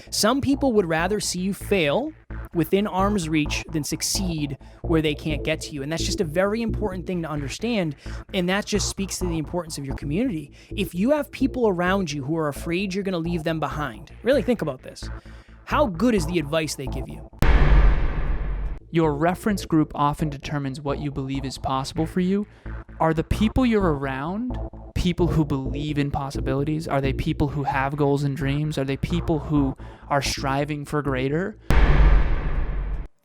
Some people would rather see you fail within arm's reach than succeed where they can't get to you. And that's just a very important thing to understand. And that just speaks to the importance of your community. If you have people around you who are afraid you're going to leave them behind, really think about this. How good is the advice they give you? Your reference group often determines what you believe is possible for you. Are the people you're around people who believe in possibilities? Are they people who have goals and dreams? Are they people who are striving for greater?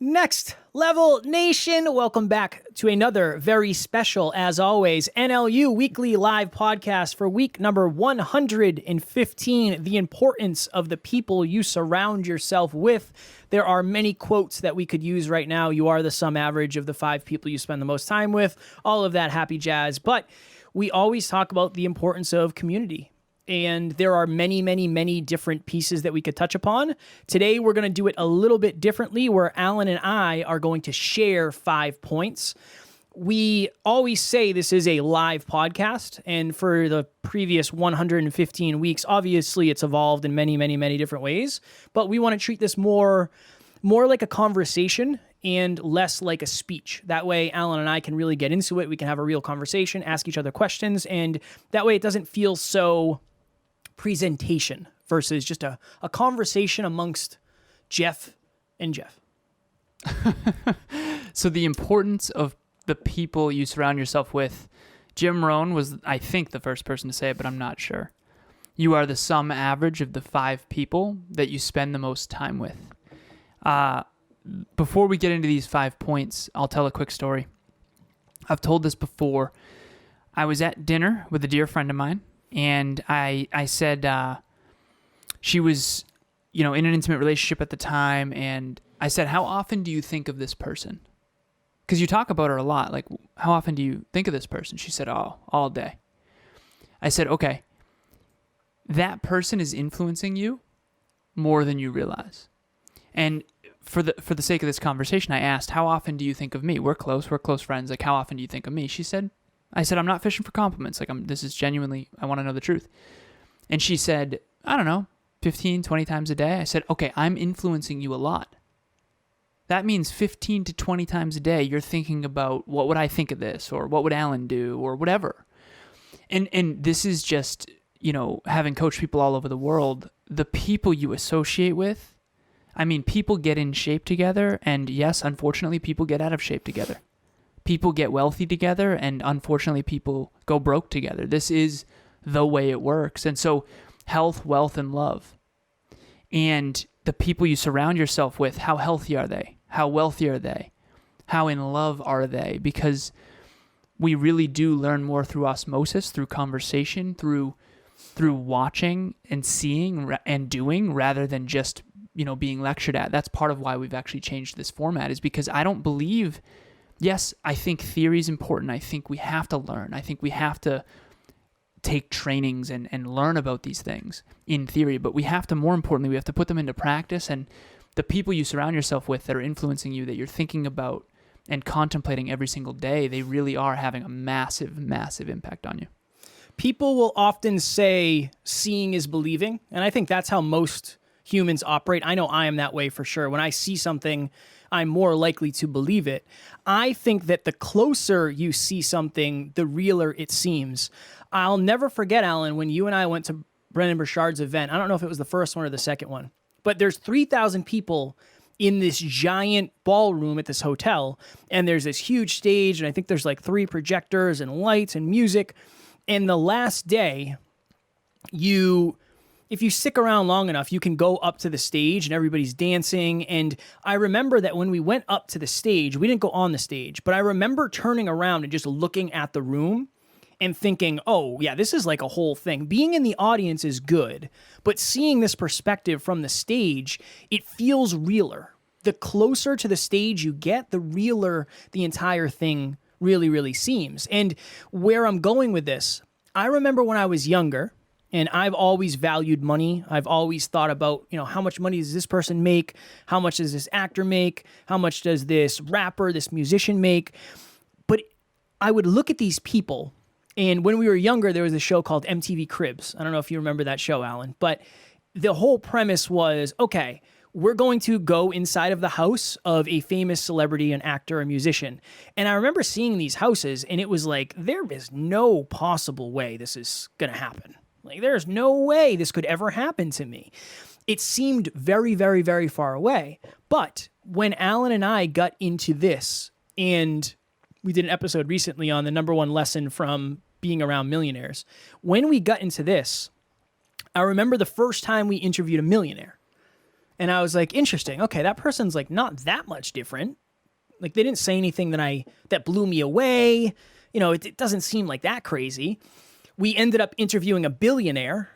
Next Level Nation, welcome back to another very special, as always, NLU weekly live podcast for week number 115, the importance of the people you surround yourself with. There are many quotes that we could use right now. You are the sum average of the 5 people you spend the most time with, all of that happy jazz. But we always talk about the importance of community. And there are many, many, many different pieces that we could touch upon. Today, we're going to do it a little bit differently, where Alan and I are going to share 5 points. We always say this is a live podcast, and for the previous 115 weeks, obviously it's evolved in many, many, many different ways, but we want to treat this more like a conversation and less like a speech. That way, Alan and I can really get into it. We can have a real conversation, ask each other questions, and that way it doesn't feel so presentation versus just a conversation amongst Jeff and Jeff. So the importance of the people you surround yourself with. Jim Rohn was, I think, the first person to say it, but I'm not sure. You are the sum average of the 5 people that you spend the most time with. Before we get into these 5 points, I'll tell a quick story. I've told this before. I was at dinner with a dear friend of mine, and I said she was, in an intimate relationship at the time, and I said, how often do you think of this person? Because you talk about her a lot. Like, how often do you think of this person? She said, oh, all day. I said, okay, that person is influencing you more than you realize. And for the sake of this conversation, I asked, how often do you think of me? We're close friends. Like, how often do you think of me? I said, I'm not fishing for compliments. Like, this is genuinely, I want to know the truth. And she said, I don't know, 15, 20 times a day. I said, okay, I'm influencing you a lot. That means 15 to 20 times a day, you're thinking about, what would I think of this? Or what would Alan do? Or whatever. And this is just, having coached people all over the world, the people you associate with, people get in shape together. And yes, unfortunately, people get out of shape together. People get wealthy together, and unfortunately, people go broke together. This is the way it works. And so health, wealth, and love. And the people you surround yourself with, how healthy are they? How wealthy are they? How in love are they? Because we really do learn more through osmosis, through conversation, through watching and seeing and doing, rather than just, being lectured at. That's part of why we've actually changed this format, is because I don't believe... Yes, I think theory is important. I think we have to learn. I think we have to take trainings and learn about these things in theory, but more importantly, we have to put them into practice. And the people you surround yourself with that are influencing you, that you're thinking about and contemplating every single day, they really are having a massive, massive impact on you. People will often say seeing is believing, and I think that's how most humans operate. I know I am that way for sure. When I see something, I'm more likely to believe it. I think that the closer you see something, the realer it seems. I'll never forget, Alan, when you and I went to Brendan Burchard's event. I don't know if it was the first one or the second one, but there's 3,000 people in this giant ballroom at this hotel, and there's this huge stage, and I think there's like 3 projectors and lights and music. And the last day, if you stick around long enough, you can go up to the stage and everybody's dancing. And I remember that when we went up to the stage, we didn't go on the stage, but I remember turning around and just looking at the room and thinking, oh yeah, this is like a whole thing. Being in the audience is good, but seeing this perspective from the stage, it feels realer. The closer to the stage you get, the realer the entire thing really, really seems. And where I'm going with this, I remember when I was younger, and I've always valued money. I've always thought about, how much money does this person make? How much does this actor make? How much does this rapper, this musician make? But I would look at these people, and when we were younger, there was a show called MTV Cribs. I don't know if you remember that show, Alan, but the whole premise was, okay, we're going to go inside of the house of a famous celebrity, an actor, a musician. And I remember seeing these houses, and it was like, there is no possible way this is going to happen. Like, there's no way this could ever happen to me. It seemed very, very, very far away. But when Alan and I got into this, and we did an episode recently on the number one lesson from being around millionaires, when we got into this, I remember the first time we interviewed a millionaire. And I was like, interesting. Okay, that person's like not that much different. Like, they didn't say anything that blew me away. You know, it doesn't seem like that crazy. We ended up interviewing a billionaire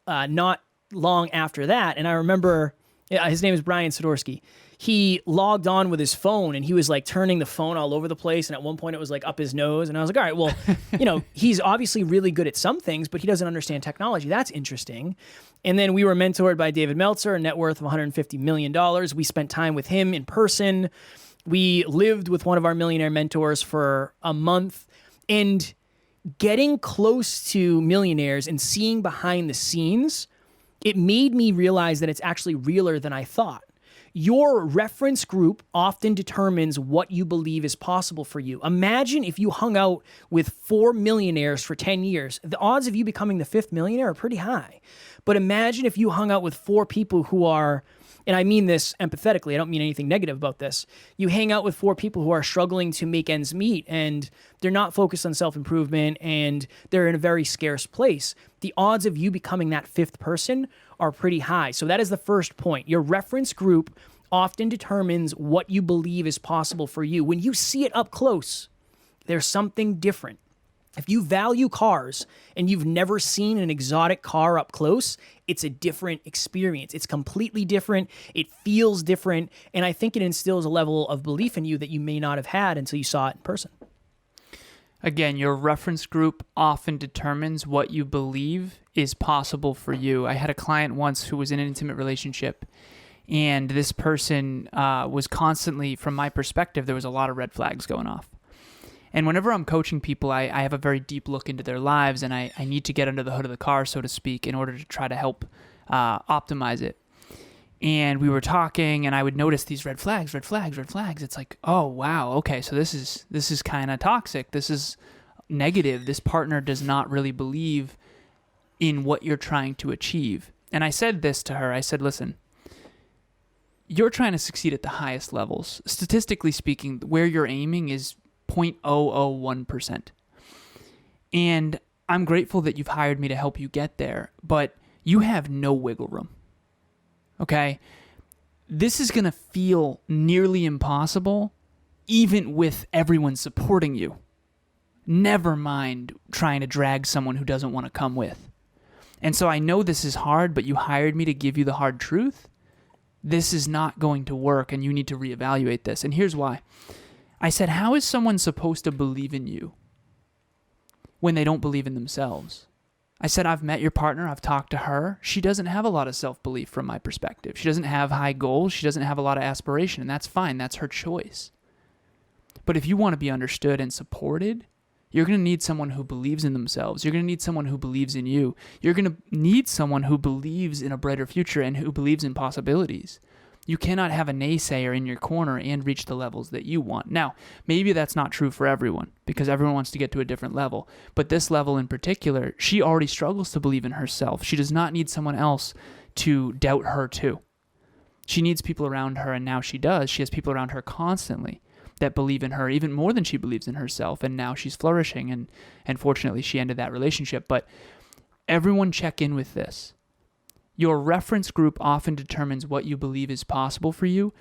not long after that. And I remember, his name is Brian Sidorsky. He logged on with his phone, and he was like turning the phone all over the place. And at one point it was like up his nose. And I was like, all right, well, you know, he's obviously really good at some things, but he doesn't understand technology. That's interesting. And then we were mentored by David Meltzer, a net worth of $150 million. We spent time with him in person. We lived with one of our millionaire mentors for a month. And getting close to millionaires and seeing behind the scenes, it made me realize that it's actually realer than I thought. Your reference group often determines what you believe is possible for you. Imagine if you hung out with 4 millionaires for 10 years. The odds of you becoming the 5th millionaire are pretty high. But imagine if you hung out with 4 people who are, and I mean this empathetically, I don't mean anything negative about this. You hang out with 4 people who are struggling to make ends meet, and they're not focused on self-improvement, and they're in a very scarce place. The odds of you becoming that 5th person are pretty high. So that is the first point. Your reference group often determines what you believe is possible for you. When you see it up close, there's something different. If you value cars and you've never seen an exotic car up close, it's a different experience. It's completely different. It feels different. And I think it instills a level of belief in you that you may not have had until you saw it in person. Again, your reference group often determines what you believe is possible for you. I had a client once who was in an intimate relationship, and this person was constantly, from my perspective, there was a lot of red flags going off. And whenever I'm coaching people, I have a very deep look into their lives, and I need to get under the hood of the car, so to speak, in order to try to help optimize it. And we were talking, and I would notice these red flags. It's like, oh, wow, okay, so this is kind of toxic. This is negative. This partner does not really believe in what you're trying to achieve. And I said this to her. I said, listen, you're trying to succeed at the highest levels. Statistically speaking, where you're aiming is 0.001%. And I'm grateful that you've hired me to help you get there, but you have no wiggle room. Okay? This is going to feel nearly impossible, even with everyone supporting you. Never mind trying to drag someone who doesn't want to come with. And so I know this is hard, but you hired me to give you the hard truth. This is not going to work, and you need to reevaluate this. And here's why. I said, how is someone supposed to believe in you when they don't believe in themselves? I said, I've met your partner. I've talked to her. She doesn't have a lot of self-belief from my perspective. She doesn't have high goals. She doesn't have a lot of aspiration, and that's fine. That's her choice. But if you want to be understood and supported, you're going to need someone who believes in themselves. You're going to need someone who believes in you. You're going to need someone who believes in a brighter future and who believes in possibilities. You cannot have a naysayer in your corner and reach the levels that you want. Now, maybe that's not true for everyone because everyone wants to get to a different level. But this level in particular, she already struggles to believe in herself. She does not need someone else to doubt her too. She needs people around her, and now she does. She has people around her constantly that believe in her even more than she believes in herself, and now she's flourishing, and fortunately she ended that relationship. But everyone check in with this. Your reference group often determines what you believe is possible for you.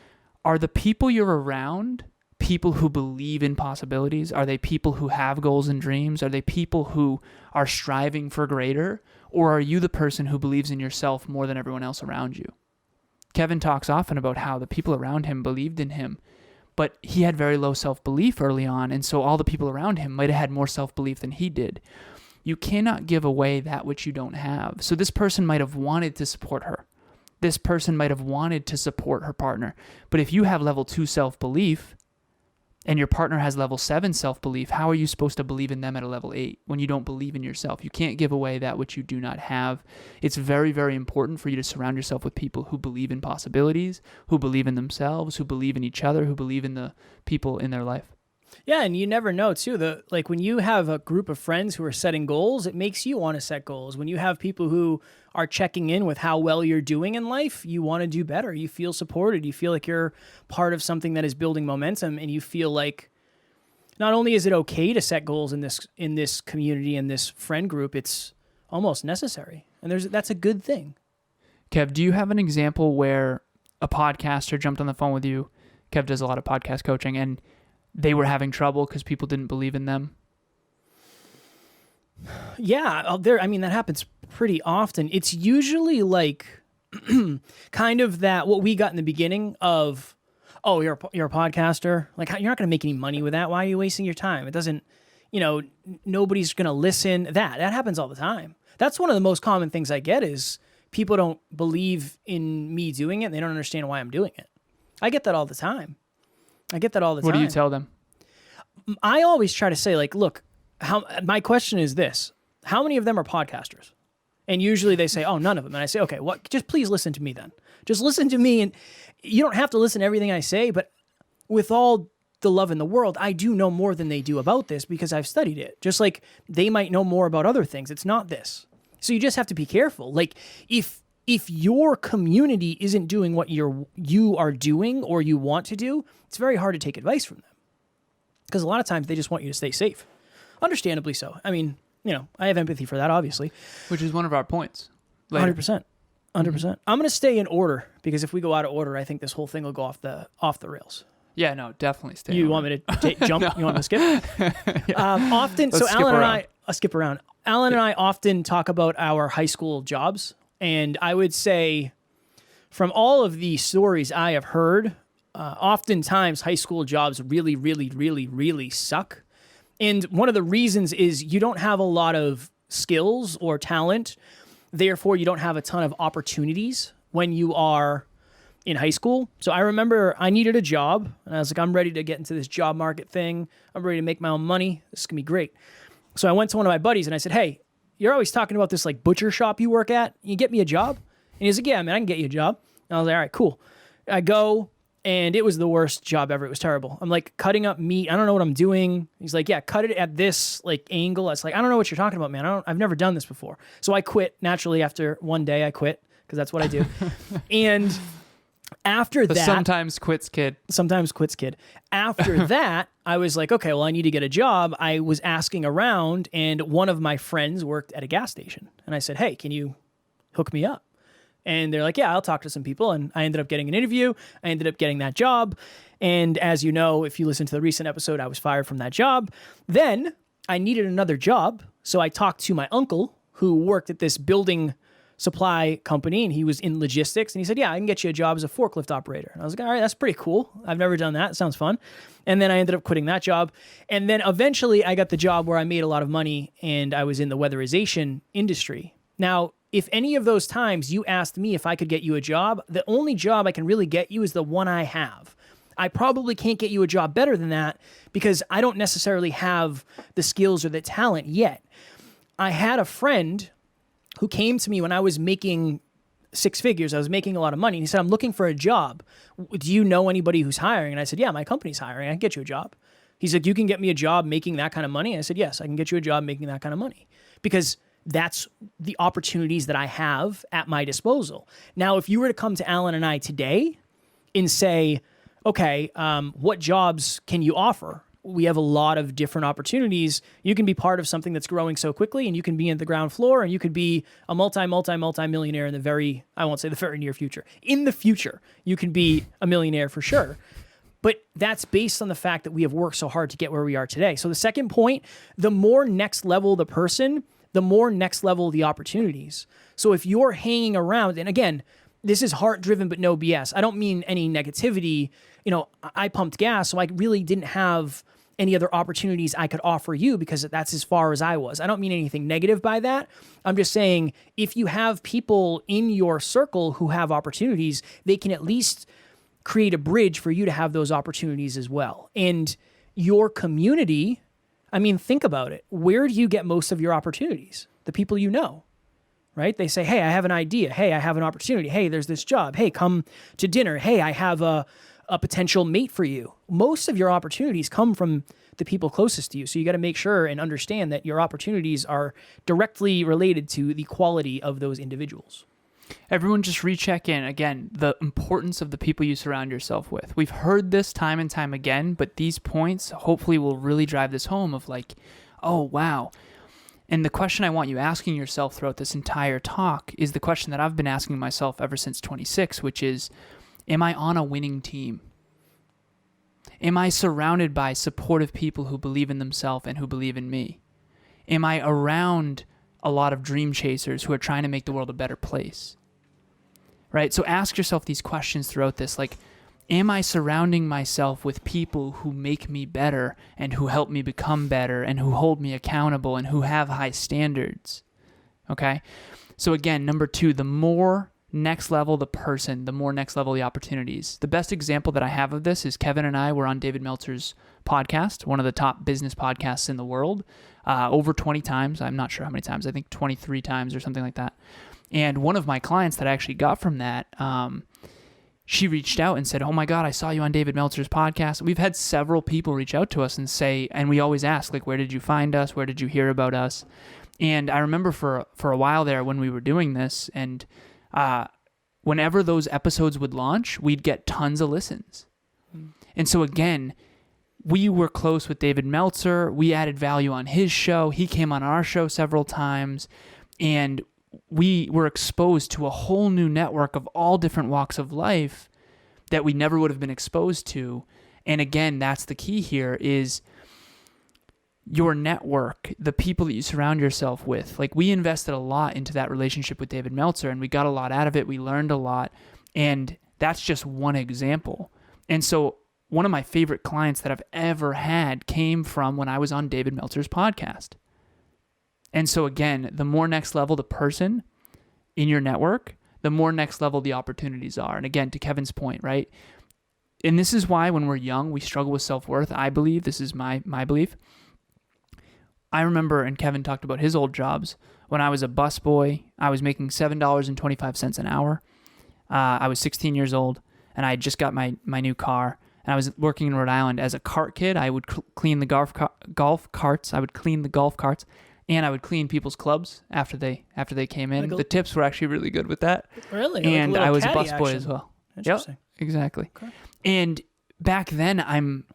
Are the people you're around people who believe in possibilities? Are they people who have goals and dreams? Are they people who are striving for greater? Or are you the person who believes in yourself more than everyone else around you? Kevin talks often about how the people around him believed in him, but he had very low self-belief early on, and so all the people around him might have had more self-belief than he did. You cannot give away that which you don't have. So this person might have wanted to support her. This person might have wanted to support her partner. But if you have level 2 self-belief, and your partner has level 7 self-belief, how are you supposed to believe in them at a level 8 when you don't believe in yourself? You can't give away that which you do not have. It's very, very important for you to surround yourself with people who believe in possibilities, who believe in themselves, who believe in each other, who believe in the people in their life. Yeah, and you never know too. Like when you have a group of friends who are setting goals, it makes you want to set goals. When you have people who are checking in with how well you're doing in life, you want to do better. You feel supported. You feel like you're part of something that is building momentum, and you feel like not only is it okay to set goals in this community, in this friend group, it's almost necessary. And that's a good thing. Kev, do you have an example where a podcaster jumped on the phone with you? Kev does a lot of podcast coaching, and they were having trouble because people didn't believe in them? Yeah, that happens pretty often. It's usually like kind of that what we got in the beginning of, oh, you're a podcaster. Like, you're not going to make any money with that. Why are you wasting your time? It doesn't, nobody's going to listen. That happens all the time. That's one of the most common things I get is people don't believe in me doing it. And they don't understand why I'm doing it. I get that all the time. What do you tell them? I always try to say, like, look, my question is this: how many of them are podcasters? And usually they say, oh, none of them. And I say, okay, just please listen to me then. Just listen to me. And you don't have to listen to everything I say, but with all the love in the world, I do know more than they do about this because I've studied it. Just like they might know more about other things. It's not this. So you just have to be careful. Like if your community isn't doing what you are doing or you want to do, it's very hard to take advice from them. Because a lot of times they just want you to stay safe. Understandably so. I mean, I have empathy for that, obviously. Which is one of our points. Later. 100%. 100%. I'm going to stay in order because if we go out of order, I think this whole thing will go off the rails. Yeah, no, definitely stay. You want me to jump? No. You want me to skip? Yeah. Often, so Alan and I'll skip around. Alan and I often talk about our high school jobs. And I would say from all of the stories I have heard, oftentimes high school jobs really, really, really, really suck. And one of the reasons is you don't have a lot of skills or talent. Therefore, you don't have a ton of opportunities when you are in high school. So I remember I needed a job and I was like, I'm ready to get into this job market thing. I'm ready to make my own money. This is going to be great. So I went to one of my buddies and I said, hey, you're always talking about this like butcher shop you work at. You get me a job? And he's like, yeah, man, I can get you a job. And I was like, all right, cool. I go and it was the worst job ever. It was terrible. I'm like cutting up meat. I don't know what I'm doing. He's like, yeah, cut it at this like angle. It's like, I don't know what you're talking about, man. I've never done this before. So I quit naturally after one day. I quit because that's what I do. And after that, sometimes quits kid. After that, I was like, okay, well, I need to get a job. I was asking around and one of my friends worked at a gas station. And I said, hey, can you hook me up? And they're like, yeah, I'll talk to some people. And I ended up getting an interview. I ended up getting that job. And as you know, if you listen to the recent episode, I was fired from that job. Then I needed another job. So I talked to my uncle who worked at this building supply company and he was in logistics. And he said, yeah, I can get you a job as a forklift operator. And I was like, all right, that's pretty cool. I've never done that. It sounds fun. And then I ended up quitting that job. And then eventually I got the job where I made a lot of money and I was in the weatherization industry. Now, if any of those times you asked me if I could get you a job, the only job I can really get you is the one I have. I probably can't get you a job better than that because I don't necessarily have the skills or the talent yet. I had a friend who came to me when I was making six figures. I was making a lot of money. And he said, I'm looking for a job. Do you know anybody who's hiring? And I said, yeah, my company's hiring. I can get you a job. He's like, you can get me a job making that kind of money? And I said, yes, I can get you a job making that kind of money because that's the opportunities that I have at my disposal. Now, if you were to come to Alan and I today and say, okay, what jobs can you offer? We have a lot of different opportunities. You can be part of something that's growing so quickly and you can be in the ground floor and you could be a multi-millionaire in I won't say the very near future. In the future, you can be a millionaire for sure. But that's based on the fact that we have worked so hard to get where we are today. So the second point, the more next level the person, the more next level the opportunities. So if you're hanging around, and again, this is heart-driven but no BS. I don't mean any negativity. I pumped gas, so I really didn't have any other opportunities I could offer you because that's as far as I was. I don't mean anything negative by that. I'm just saying if you have people in your circle who have opportunities, they can at least create a bridge for you to have those opportunities as well. And your community, I mean, think about it. Where do you get most of your opportunities? The people you know, right? They say, hey, I have an idea. Hey, I have an opportunity. Hey, there's this job. Hey, come to dinner. Hey, I have a potential mate for you. Most of your opportunities come from the people closest to you. So you got to make sure and understand that your opportunities are directly related to the quality of those individuals. Everyone just recheck in. Again, the importance of the people you surround yourself with. We've heard this time and time again, but these points hopefully will really drive this home of like, oh, wow. And the question I want you asking yourself throughout this entire talk is the question that I've been asking myself ever since 26, which is, am I on a winning team? Am I surrounded by supportive people who believe in themselves and who believe in me? Am I around a lot of dream chasers who are trying to make the world a better place? Right? So ask yourself these questions throughout this, like, am I surrounding myself with people who make me better and who help me become better and who hold me accountable and who have high standards? Okay? So again, number 2, the more next level the person, the more next level the opportunities. The best example that I have of this is Kevin and I were on David Meltzer's podcast, one of the top business podcasts in the world, over 20 times. I'm not sure how many times. I think 23 times or something like that. And one of my clients that I actually got from that, she reached out and said, oh my God, I saw you on David Meltzer's podcast. We've had several people reach out to us and say, and we always ask, like, where did you find us? Where did you hear about us? And I remember for a while there when we were doing this, and whenever those episodes would launch, we'd get tons of listens. And so again, we were close with David Meltzer. We added value on his show. He came on our show several times, and we were exposed to a whole new network of all different walks of life that we never would have been exposed to. And again, that's the key here is your network, the people that you surround yourself with. Like, we invested a lot into that relationship with David Meltzer, and we got a lot out of it. We learned a lot, and that's just one example. And so one of my favorite clients that I've ever had came from when I was on David Meltzer's podcast. And so again, the more next level the person in your network, the more next level the opportunities are. And again, to Kevin's point, right? And this is why when we're young, we struggle with self-worth. I believe, this is my belief. I remember, and Kevin talked about his old jobs, when I was a busboy, I was making $7.25 an hour. I was 16 years old, and I had just got my new car, and I was working in Rhode Island as a cart kid. I would clean the golf carts. I would clean the golf carts, and I would clean people's clubs after they came in. The tips were actually really good with that. Really? And like I was a busboy action. as well. Interesting. Yep, exactly. Okay. And back then, I'm,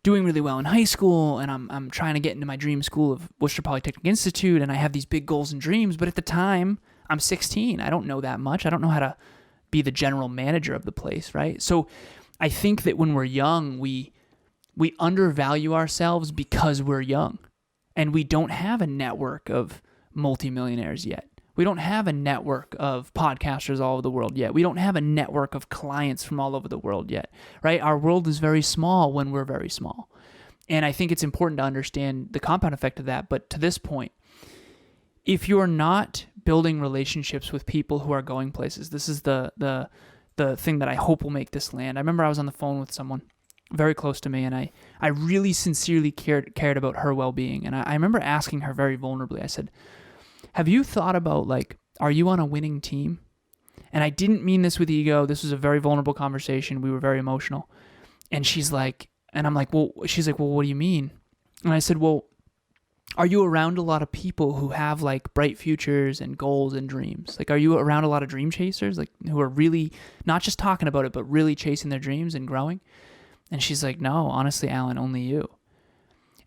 doing really well in high school, and I'm trying to get into my dream school of Worcester Polytechnic Institute, and I have these big goals and dreams. But at the time, I'm 16. I don't know that much. I don't know how to be the general manager of the place, right? So I think that when we're young, we undervalue ourselves because we're young, and we don't have a network of multimillionaires yet. We don't have a network of podcasters all over the world yet. We don't have a network of clients from all over the world yet, right? Our world is very small when we're very small. And I think it's important to understand the compound effect of that. But to this point, if you're not building relationships with people who are going places, this is the thing that I hope will make this land. I remember I was on the phone with someone very close to me, and I really sincerely cared about her well-being. And I remember asking her very vulnerably, I said, have you thought about, like, are you on a winning team? And I didn't mean this with ego. This was a very vulnerable conversation. We were very emotional. And she's like, and I'm like, well, she's like, well, what do you mean? And I said, well, are you around a lot of people who have, like, bright futures and goals and dreams? Like, are you around a lot of dream chasers, like, who are really not just talking about it, but really chasing their dreams and growing? And she's like, no, honestly, Alan, only you.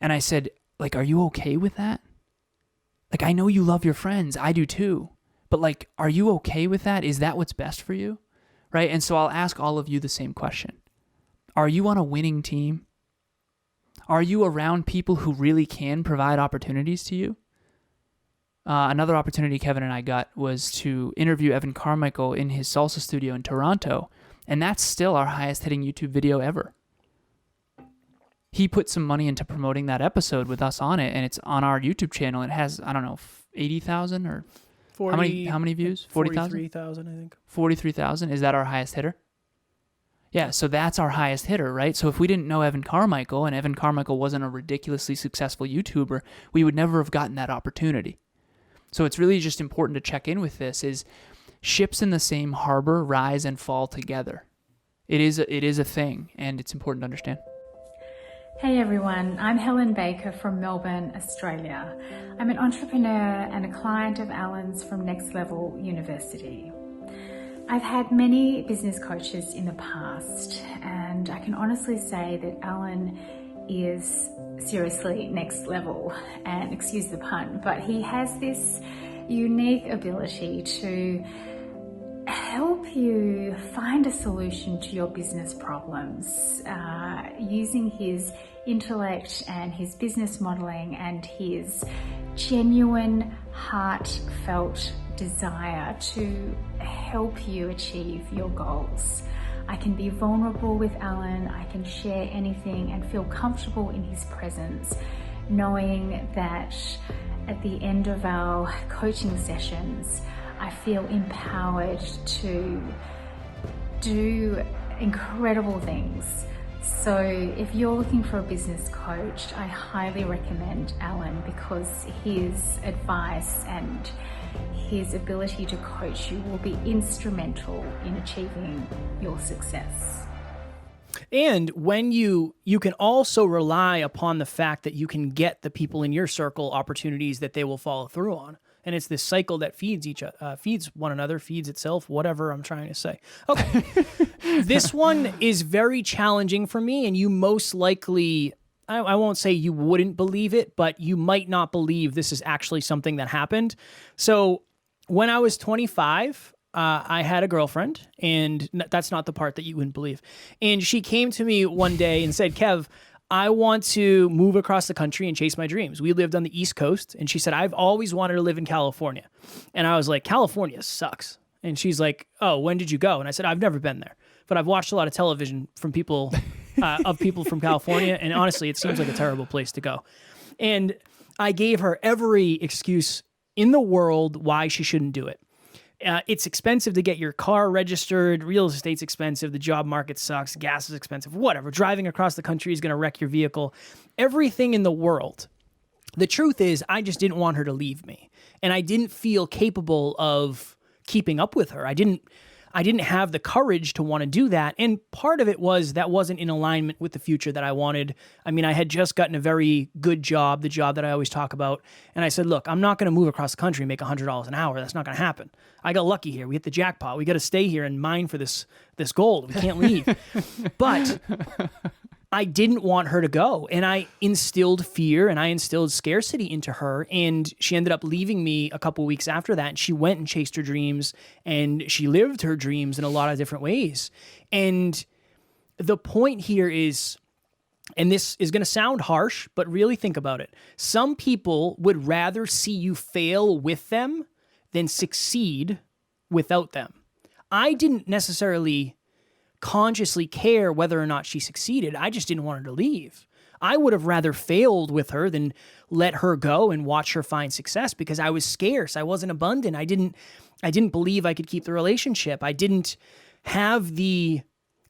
And I said, like, are you okay with that? Like, I know you love your friends. I do too. But, like, are you okay with that? Is that what's best for you? Right? And so I'll ask all of you the same question. Are you on a winning team? Are you around people who really can provide opportunities to you? Another opportunity Kevin and I got was to interview Evan Carmichael in his salsa studio in Toronto. And that's still our highest hitting YouTube video ever. He put some money into promoting that episode with us on it, and it's on our YouTube channel. It has, I don't know, 80,000 or 40, how many views? 40,000? 43,000, I think. 43,000. Is that our highest hitter? Yeah, so that's our highest hitter, right? So if we didn't know Evan Carmichael and Evan Carmichael wasn't a ridiculously successful YouTuber, we would never have gotten that opportunity. So it's really just important to check in with this is ships in the same harbor rise and fall together. It is a thing, and it's important to understand. Hey everyone, I'm Helen Baker from Melbourne, Australia. I'm an entrepreneur and a client of Alan's from Next Level University. I've had many business coaches in the past, and I can honestly say that Alan is seriously next level, and excuse the pun, but he has this unique ability to help you find a solution to your business problems using his intellect and his business modeling and his genuine, heartfelt desire to help you achieve your goals. I can be vulnerable with Alan, I can share anything and feel comfortable in his presence, knowing that at the end of our coaching sessions, I feel empowered to do incredible things. So if you're looking for a business coach, I highly recommend Alan because his advice and his ability to coach you will be instrumental in achieving your success. And when you can also rely upon the fact that you can get the people in your circle opportunities that they will follow through on. And it's this cycle that feeds one another, feeds itself, whatever I'm trying to say. Okay. This one is very challenging for me, and you most likely, I won't say you wouldn't believe it, but you might not believe this is actually something that happened. So when I was 25, I had a girlfriend, and that's not the part that you wouldn't believe. And she came to me one day and said, Kev, I want to move across the country and chase my dreams. We lived on the East Coast, and she said, I've always wanted to live in California. And I was like, California sucks. And she's like, oh, when did you go? And I said, I've never been there, but I've watched a lot of television from people, of people from California, and honestly, it seems like a terrible place to go. And I gave her every excuse in the world why she shouldn't do it. It's expensive to get your car registered. Real estate's expensive. The job market sucks. Gas is expensive. Whatever. Driving across the country is going to wreck your vehicle. Everything in the world. The truth is, I just didn't want her to leave me. And I didn't feel capable of keeping up with her. I didn't have the courage to want to do that. And part of it was that wasn't in alignment with the future that I wanted. I mean, I had just gotten a very good job, the job that I always talk about. And I said, look, I'm not going to move across the country and make $100 an hour. That's not going to happen. I got lucky here. We hit the jackpot. We got to stay here and mine for this gold. We can't leave. But I didn't want her to go. And I instilled fear and I instilled scarcity into her. And she ended up leaving me a couple weeks after that. And she went and chased her dreams and she lived her dreams in a lot of different ways. And the point here is, and this is going to sound harsh, but really think about it. Some people would rather see you fail with them than succeed without them. I didn't necessarily consciously care whether or not she succeeded. I just didn't want her to leave. I would have rather failed with her than let her go and watch her find success because I was scarce. I wasn't abundant. I didn't believe I could keep the relationship. I didn't have the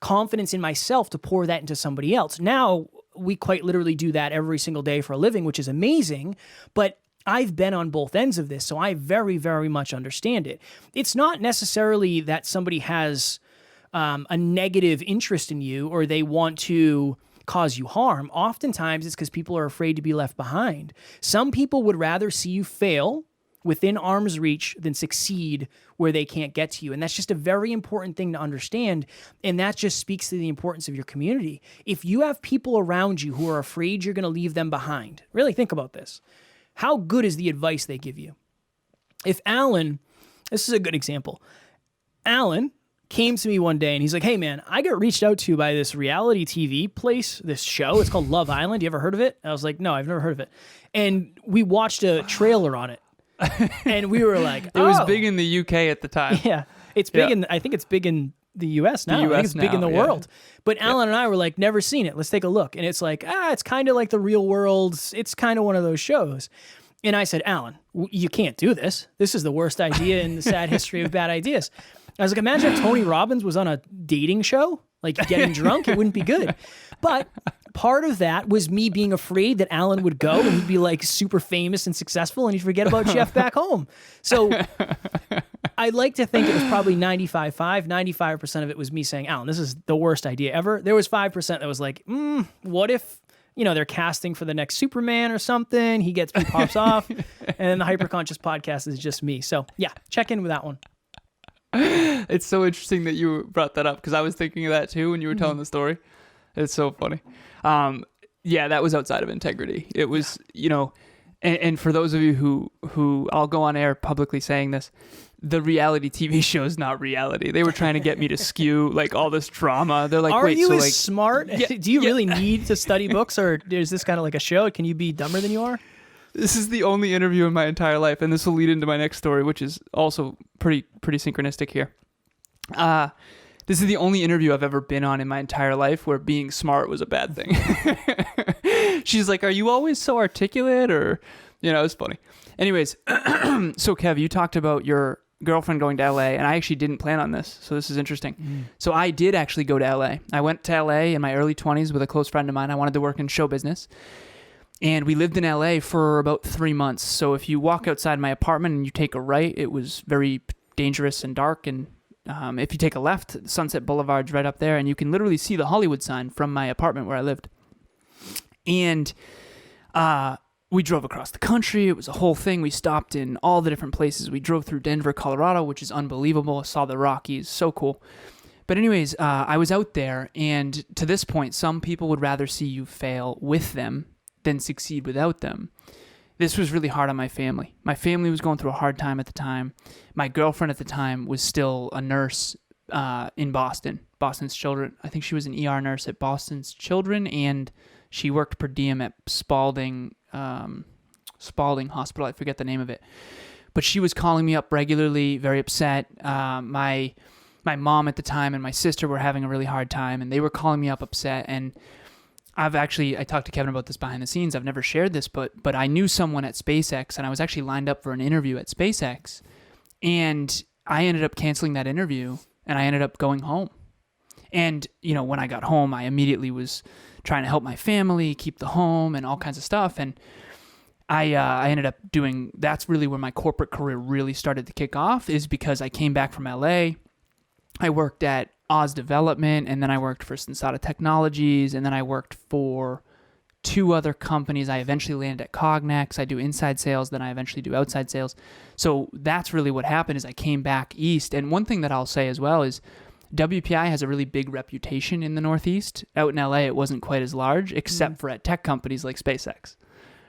confidence in myself to pour that into somebody else. Now we quite literally do that every single day for a living, which is amazing, but I've been on both ends of this, so I very, very much understand it. It's not necessarily that somebody has a negative interest in you or they want to cause you harm. Oftentimes it's because people are afraid to be left behind. Some people would rather see you fail within arm's reach than succeed where they can't get to you. And that's just a very important thing to understand. And that just speaks to the importance of your community. If you have people around you who are afraid you're going to leave them behind, really think about this. How good is the advice they give you? If Alan, this is a good example. Alan came to me one day and he's like, hey man, I got reached out to by this reality TV place, this show. It's called Love Island. You ever heard of it? I was like, no, I've never heard of it. And we watched a trailer on it. And we were like, It was big in the UK at the time. Yeah. It's big I think it's big in the US now. I think it's big in the world. But Alan and I were like, never seen it. Let's take a look. And it's like, it's kind of like The Real World. It's kind of one of those shows. And I said, Alan, you can't do this. This is the worst idea in the sad history of bad ideas. I was like, imagine if Tony Robbins was on a dating show. like getting drunk, it wouldn't be good. But part of that was me being afraid that Alan would go and he'd be like super famous and successful and he'd forget about Jeff back home. So I like to think it was probably 95% of it was me saying, Alan, this is the worst idea ever. There was 5% that was like, what if, they're casting for the next Superman or something. He pops off, and then the Hyperconscious podcast is just me. So yeah, check in with that one. It's so interesting that you brought that up because I was thinking of that too when you were telling the story. It's so funny. Yeah, that was outside of integrity. It was, and for those of you who I'll go on air publicly saying this, the reality TV show is not reality. They were trying to get me to spew like all this drama. They're like, are wait, you so as like smart? Do you really need to study books, or is this kind of like a show? Can you be dumber than you are? This is the only interview in my entire life, and this will lead into my next story, which is also pretty synchronistic here. This is the only interview I've ever been on in my entire life where being smart was a bad thing. She's like, are you always so articulate? Or, it's funny. Anyways, so Kev, you talked about your girlfriend going to LA, and I actually didn't plan on this, so this is interesting. So I did actually go to LA. I went to LA in my early 20s with a close friend of mine. I wanted to work in show business. And we lived in LA for about 3 months. So if you walk outside my apartment and you take a right, it was very dangerous and dark. And if you take a left, Sunset Boulevard's right up there, and you can literally see the Hollywood sign from my apartment where I lived. And we drove across the country. It was a whole thing. We stopped in all the different places. We drove through Denver, Colorado, which is unbelievable. Saw the Rockies. So cool. But anyways, I was out there, and to this point, some people would rather see you fail with them than succeed without them. This was really hard on my family. My family was going through a hard time at the time. My girlfriend at the time was still a nurse in Boston's Children. I think she was an ER nurse at Boston's Children, and she worked per diem at Spalding Hospital. I forget the name of it. But she was calling me up regularly, very upset. My mom at the time and my sister were having a really hard time, and they were calling me up upset. And I talked to Kevin about this behind the scenes. I've never shared this, but I knew someone at SpaceX, and I was actually lined up for an interview at SpaceX. And I ended up canceling that interview, and I ended up going home. And, when I got home, I immediately was trying to help my family, keep the home, and all kinds of stuff. And I ended up doing, that's really where my corporate career really started to kick off, is because I came back from LA. I worked at Oz Development, and then I worked for Sensata Technologies, and then I worked for 2 other companies. I eventually landed at Cognex. I do inside sales, then I eventually do outside sales. So that's really what happened, is I came back east. And one thing that I'll say as well is WPI has a really big reputation in the Northeast. Out in LA, it wasn't quite as large, except for at tech companies like SpaceX,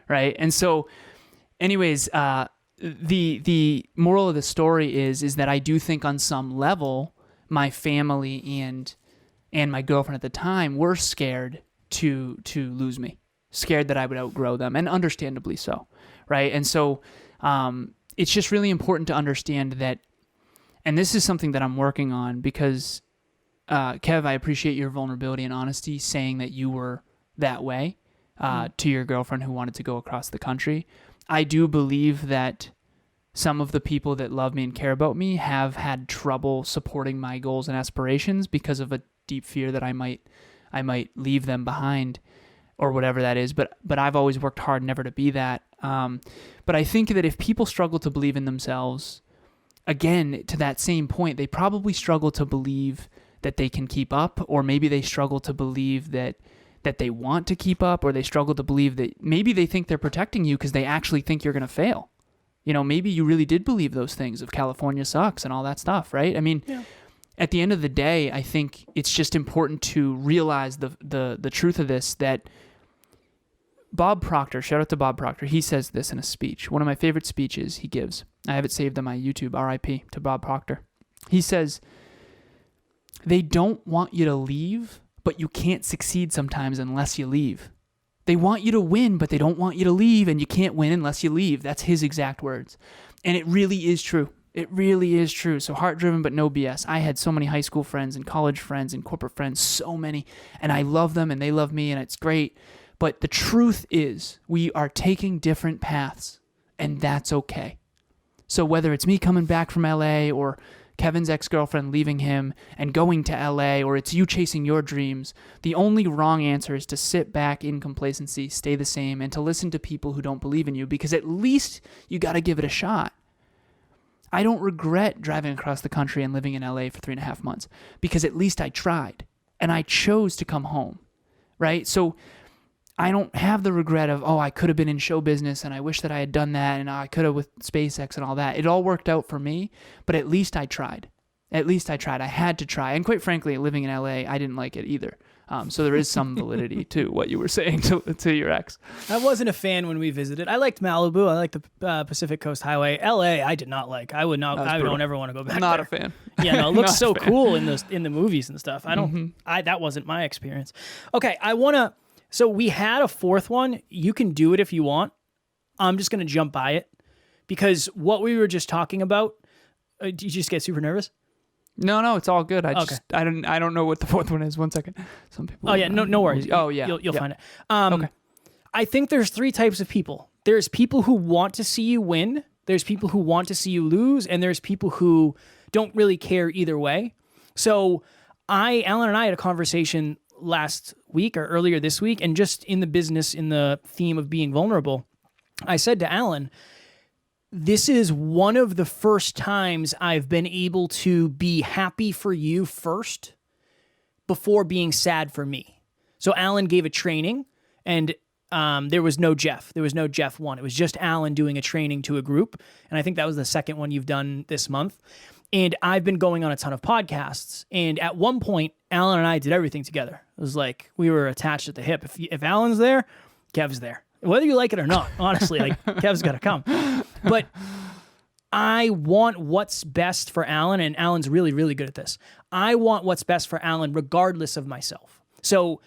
right? And so anyways, the moral of the story is that I do think on some level, my family and my girlfriend at the time were scared to lose me, scared that I would outgrow them, and understandably so, right? And so it's just really important to understand that, and this is something that I'm working on, because Kev, I appreciate your vulnerability and honesty, saying that you were that way to your girlfriend who wanted to go across the country. I do believe that some of the people that love me and care about me have had trouble supporting my goals and aspirations because of a deep fear that I might leave them behind, or whatever that is. But I've always worked hard never to be that. But I think that if people struggle to believe in themselves, again, to that same point, they probably struggle to believe that they can keep up, or maybe they struggle to believe that they want to keep up, or they struggle to believe that maybe they think they're protecting you because they actually think you're going to fail. Maybe you really did believe those things of California sucks and all that stuff, right? I mean, At the end of the day, I think it's just important to realize the truth of this, that Bob Proctor, shout out to Bob Proctor, he says this in a speech. One of my favorite speeches he gives. I have it saved on my YouTube, RIP to Bob Proctor. He says, they don't want you to leave, but you can't succeed sometimes unless you leave. They want you to win, but they don't want you to leave, and you can't win unless you leave. That's his exact words. And it really is true. It really is true. So heart-driven, but no BS. I had so many high school friends and college friends and corporate friends, so many, and I love them and they love me, and it's great. But the truth is, we are taking different paths, and that's okay. So whether it's me coming back from LA or Kevin's ex-girlfriend leaving him and going to LA, or it's you chasing your dreams, the only wrong answer is to sit back in complacency, stay the same, and to listen to people who don't believe in you, because at least you got to give it a shot. I don't regret driving across the country and living in LA for 3.5 months, because at least I tried and I chose to come home, right? So I don't have the regret of, I could have been in show business and I wish that I had done that, and I could have with SpaceX and all that. It all worked out for me, but at least I tried. At least I tried. I had to try. And quite frankly, living in LA, I didn't like it either. So there is some validity to what you were saying to your ex. I wasn't a fan when we visited. I liked Malibu. I liked the Pacific Coast Highway. LA, I did not like. I would not. I don't ever want to go back. Not there. a fan. Yeah, no, it looks so cool in the movies and stuff. I don't. That wasn't my experience. Okay, I want to. So we had a fourth one. You can do it if you want. I'm just going to jump by it because what we were just talking about. Did you just get super nervous? No, it's all good. I don't know what the fourth one is. 1 second. Some people. Oh yeah, no worries. Oh yeah, you'll find it. Okay. I think there's 3 types of people. There's people who want to see you win. There's people who want to see you lose, and there's people who don't really care either way. So Alan and I had a conversation last week or earlier this week, and just in the business, in the theme of being vulnerable, I said to Alan, this is one of the first times I've been able to be happy for you first before being sad for me. So Alan gave a training, and there was no Jeff. There was no Jeff 1. It was just Alan doing a training to a group, and I think that was the second one you've done this month. And I've been going on a ton of podcasts. And at one point, Alan and I did everything together. It was like we were attached at the hip. If Alan's there, Kev's there. Whether you like it or not, honestly, like Kev's got to come. But I want what's best for Alan, and Alan's really, really good at this. I want what's best for Alan regardless of myself. So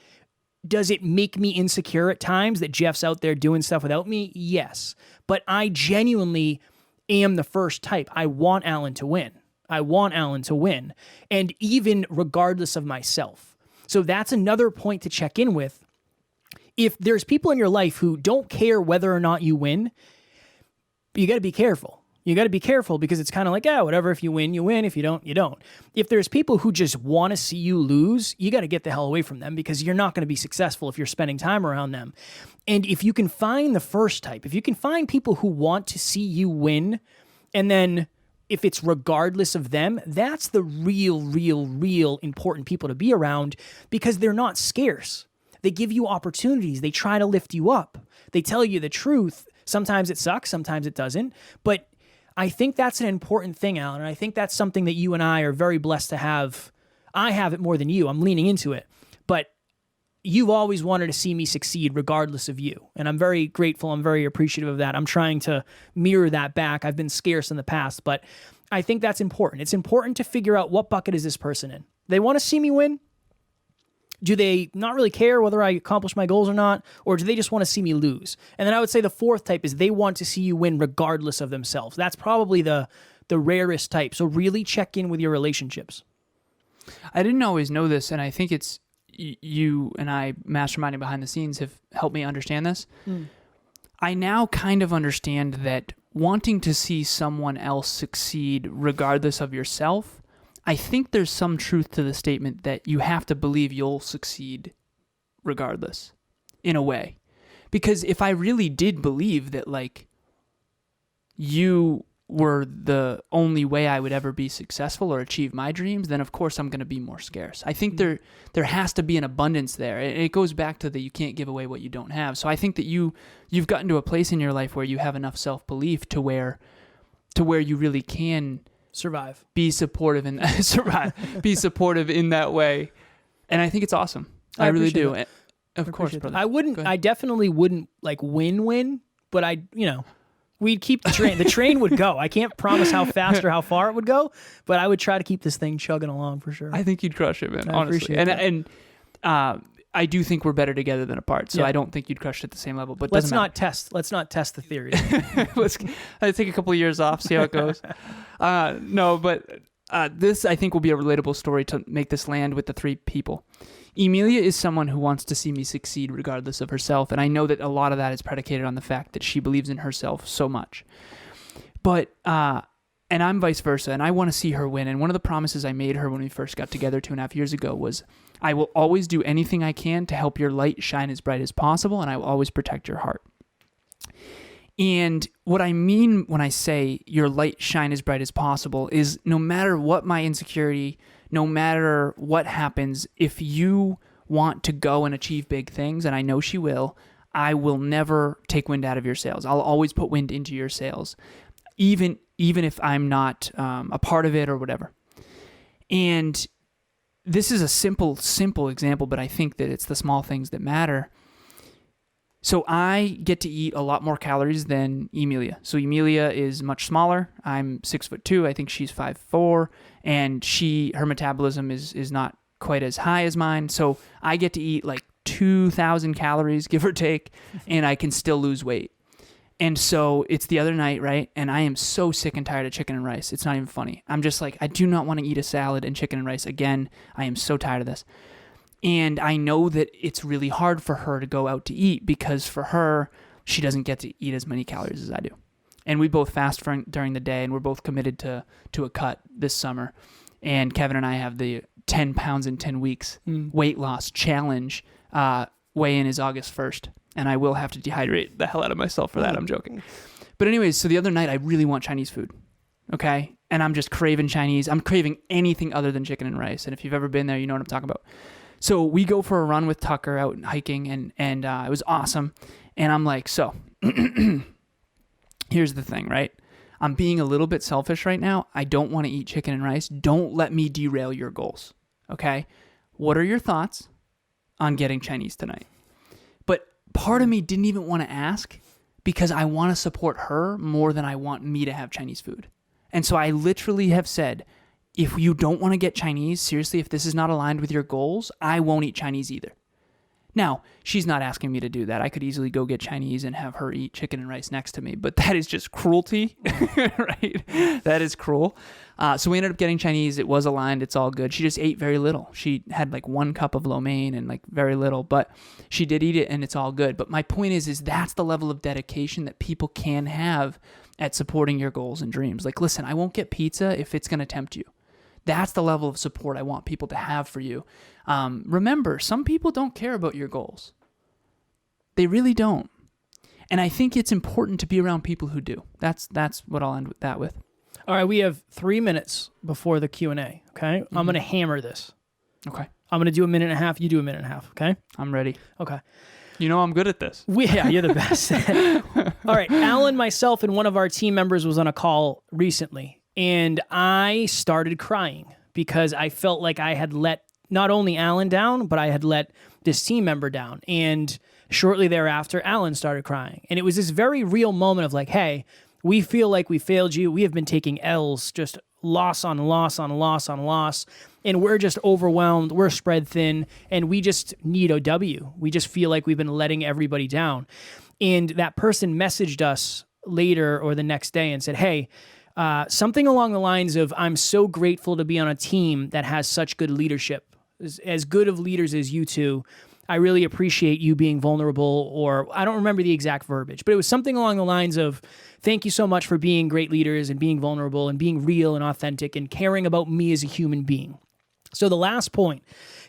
does it make me insecure at times that Jeff's out there doing stuff without me? Yes. But I genuinely am the first type. I want Alan to win. I want Alan to win, and even regardless of myself. So that's another point to check in with. If there's people in your life who don't care whether or not you win, you got to be careful. You got to be careful because it's kind of like, whatever. If you win, you win. If you don't, you don't. If there's people who just want to see you lose, you got to get the hell away from them because you're not going to be successful if you're spending time around them. And if you can find the first type, if you can find people who want to see you win, and then if it's regardless of them, that's the real important people to be around because they're not scarce. They give you opportunities. They try to lift you up. They tell you the truth. Sometimes it sucks. Sometimes it doesn't. But I think that's an important thing, Alan. And I think that's something that you and I are very blessed to have. I have it more than you. I'm leaning into it. But you've always wanted to see me succeed regardless of you. And I'm very grateful. I'm very appreciative of that. I'm trying to mirror that back. I've been scarce in the past, but I think that's important. It's important to figure out what bucket is this person in. They want to see me win? Do they not really care whether I accomplish my goals or not? Or do they just want to see me lose? And then I would say the fourth type is they want to see you win regardless of themselves. That's probably the rarest type. So really check in with your relationships. I didn't always know this, and I think it's you and I masterminding behind the scenes have helped me understand this. I now kind of understand that wanting to see someone else succeed regardless of yourself, I think there's some truth to the statement that you have to believe you'll succeed regardless, in a way. Because if I really did believe that, like, you were the only way I would ever be successful or achieve my dreams, then of course I'm going to be more scarce. I think there has to be an abundance there. It goes back to the you can't give away what you don't have. So I think that you've gotten to a place in your life where you have enough self-belief to where you really can survive, be supportive and be supportive in that way. And I think it's awesome. I really do. That. Of course, brother. I definitely wouldn't like win, but we'd keep the train. The train would go. I can't promise how fast or how far it would go, but I would try to keep this thing chugging along for sure. I think you'd crush it, man, honestly. And I do think we're better together than apart, so I don't think you'd crush it at the same level. But let's not test the theory. Let's take a couple of years off, see how it goes. This I think will be a relatable story to make this land with the three people. Emilia is someone who wants to see me succeed regardless of herself, and I know that a lot of that is predicated on the fact that she believes in herself so much. But and And I'm vice versa, and I want to see her win. And one of the promises I made her when we first got together 2.5 years ago was, I will always do anything I can to help your light shine as bright as possible, and I will always protect your heart. And what I mean when I say your light shine as bright as possible is no matter what my insecurity, no matter what happens, if you want to go and achieve big things, and I know she will, I will never take wind out of your sails. I'll always put wind into your sails, even if I'm not a part of it or whatever. And this is a simple example, but I think that it's the small things that matter. So I get to eat a lot more calories than Emilia. So Emilia is much smaller. I'm 6'2". I think she's 5'4", and her metabolism is not quite as high as mine. So I get to eat like 2,000 calories, give or take, and I can still lose weight. And so it's the other night, right? And I am so sick and tired of chicken and rice. It's not even funny. I'm just like, I do not want to eat a salad and chicken and rice again. I am so tired of this. And I know that it's really hard for her to go out to eat because for her, she doesn't get to eat as many calories as I do. And we both fast during the day, and we're both committed to a cut this summer. And Kevin and I have the 10 pounds in 10 weeks weight loss challenge. Weigh-in is August 1st. And I will have to dehydrate the hell out of myself for that. I'm joking. But anyways, so the other night, I really want Chinese food. Okay? And I'm just craving Chinese. I'm craving anything other than chicken and rice. And if you've ever been there, you know what I'm talking about. So we go for a run with Tucker out hiking, and it was awesome. And I'm like, so here's the thing, right? I'm being a little bit selfish right now. I don't want to eat chicken and rice. Don't let me derail your goals. Okay? What are your thoughts on getting Chinese tonight? But part of me didn't even want to ask because I want to support her more than I want me to have Chinese food. And so I literally have said, if you don't want to get Chinese, seriously, if this is not aligned with your goals, I won't eat Chinese either. Now, she's not asking me to do that. I could easily go get Chinese and have her eat chicken and rice next to me, but that is just cruelty, right? That is cruel. So we ended up getting Chinese. It was aligned. It's all good. She just ate very little. She had like 1 cup of lo mein and like very little, but she did eat it and it's all good. But my point is that's the level of dedication that people can have at supporting your goals and dreams. Like, listen, I won't get pizza if it's going to tempt you. That's the level of support I want people to have for you. Remember, some people don't care about your goals. They really don't. And I think it's important to be around people who do. That's what I'll end that with. All right, we have 3 minutes before the Q&A, okay? Mm-hmm. I'm going to hammer this. Okay. I'm going to do a minute and a half. You do a minute and a half, okay? I'm ready. Okay. You know I'm good at this. Yeah, you're the best. All right, Alan, myself, and one of our team members was on a call recently. And I started crying because I felt like I had let not only Alan down, but I had let this team member down. And shortly thereafter, Alan started crying. And it was this very real moment of like, hey, we feel like we failed you. We have been taking L's, just loss on loss on loss on loss. And we're just overwhelmed. We're spread thin. And we just need a W. We just feel like we've been letting everybody down. And that person messaged us later or the next day and said, hey, something along the lines of, I'm so grateful to be on a team that has such good leadership. As good of leaders as you two, I really appreciate you being vulnerable, or I don't remember the exact verbiage, but it was something along the lines of, thank you so much for being great leaders and being vulnerable and being real and authentic and caring about me as a human being. So the last point,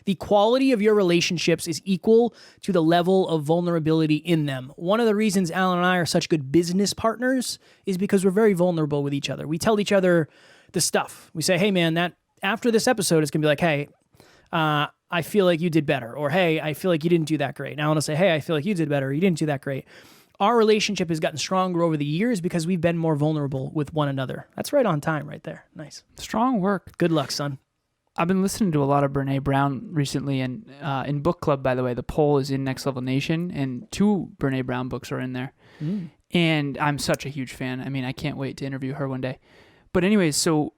the quality of your relationships is equal to the level of vulnerability in them. One of the reasons Alan and I are such good business partners is because we're very vulnerable with each other. We tell each other the stuff. We say, hey man, that after this episode, it's going to be like, hey, I feel like you did better. Or, hey, I feel like you didn't do that great. And Alan will say, hey, I feel like you did better. Or you didn't do that great. Our relationship has gotten stronger over the years because we've been more vulnerable with one another. That's right on time right there. Nice. Strong work. Good luck, son. I've been listening to a lot of Brené Brown recently, and in book club, by the way, the poll is in Next Level Nation, and 2 Brené Brown books are in there. And I'm such a huge fan. I mean, I can't wait to interview her one day. But anyways, so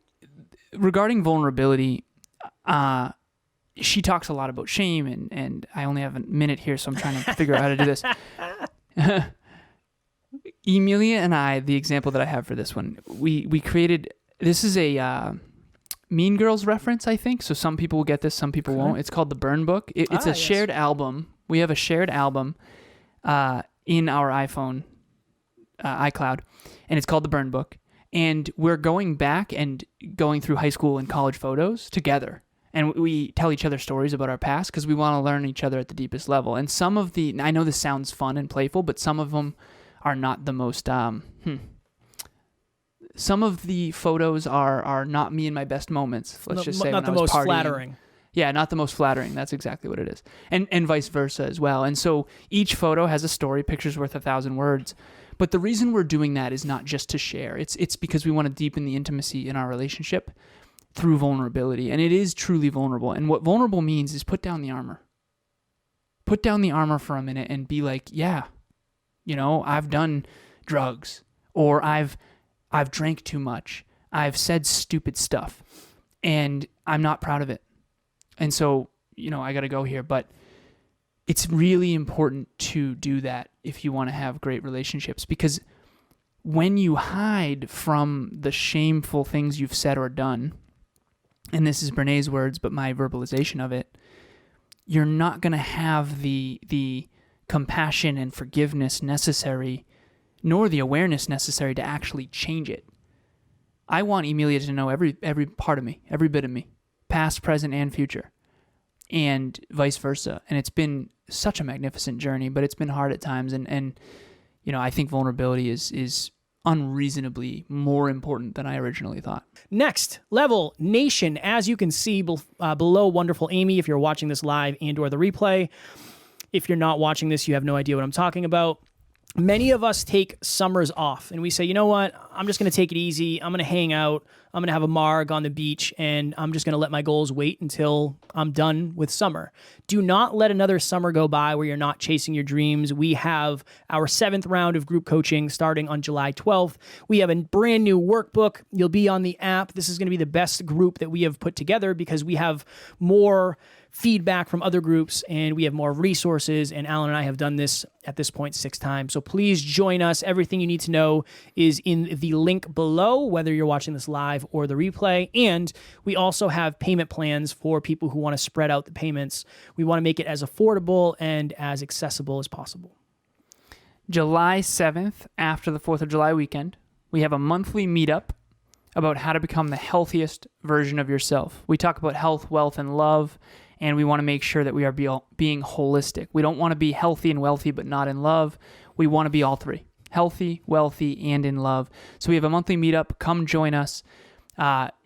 regarding vulnerability, she talks a lot about shame, and I only have a minute here, so I'm trying to figure out how to do this. Emilia and I, the example that I have for this one, we created, this is a Mean Girls reference, I think. So some people will get this, some people won't. It's called The Burn Book. It's a shared album. We have a shared album in our iPhone, iCloud, and it's called The Burn Book. And we're going back and going through high school and college photos together. And we tell each other stories about our past because we want to learn each other at the deepest level. And some of I know this sounds fun and playful, but some of them are not the most, some of the photos are not me in my best moments. Let's just say not the most flattering. Yeah, not the most flattering. That's exactly what it is. And vice versa as well. And so each photo has a story, picture's worth 1,000 words. But the reason we're doing that is not just to share. It's because we want to deepen the intimacy in our relationship through vulnerability. And it is truly vulnerable. And what vulnerable means is put down the armor. Put down the armor for a minute and be like, yeah, I've done drugs, or I've drank too much. I've said stupid stuff and I'm not proud of it. And so, I got to go here, but it's really important to do that if you want to have great relationships, because when you hide from the shameful things you've said or done, and this is Brené's words, but my verbalization of it, you're not going to have the compassion and forgiveness necessary, nor the awareness necessary to actually change it. I want Emilia to know every part of me, every bit of me, past, present, and future, and vice versa. And it's been such a magnificent journey, but it's been hard at times. And I think vulnerability is unreasonably more important than I originally thought. Next level, nation. As you can see below wonderful Amy, if you're watching this live and or the replay. If you're not watching this, you have no idea what I'm talking about. Many of us take summers off and we say, you know what? I'm just going to take it easy. I'm going to hang out. I'm going to have a marg on the beach, and I'm just going to let my goals wait until I'm done with summer. Do not let another summer go by where you're not chasing your dreams. We have our 7th round of group coaching starting on July 12th. We have a brand new workbook. You'll be on the app. This is going to be the best group that we have put together because we have more feedback from other groups and we have more resources, and Alan and I have done this at this point 6 times. So please join us. Everything you need to know is in the link below, whether you're watching this live or the replay. And we also have payment plans for people who want to spread out the payments. We want to make it as affordable and as accessible as possible. July 7th, after the 4th of July weekend, we have a monthly meetup about how to become the healthiest version of yourself. We talk about health, wealth, and love, and we want to make sure that we are being holistic. We don't want to be healthy and wealthy but not in love. We want to be all three: healthy, wealthy, and in love. So we have a monthly meetup. Come join us.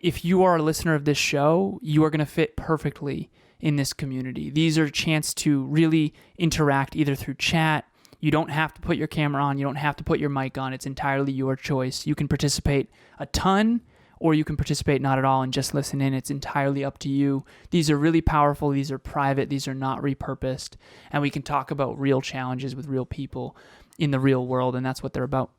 If you are a listener of this show, you are going to fit perfectly in this community. These are a chance to really interact either through chat. You don't have to put your camera on. You don't have to put your mic on. It's entirely your choice. You can participate a ton, or you can participate not at all and just listen in. It's entirely up to you. These are really powerful. These are private. These are not repurposed. And we can talk about real challenges with real people in the real world, and that's what they're about.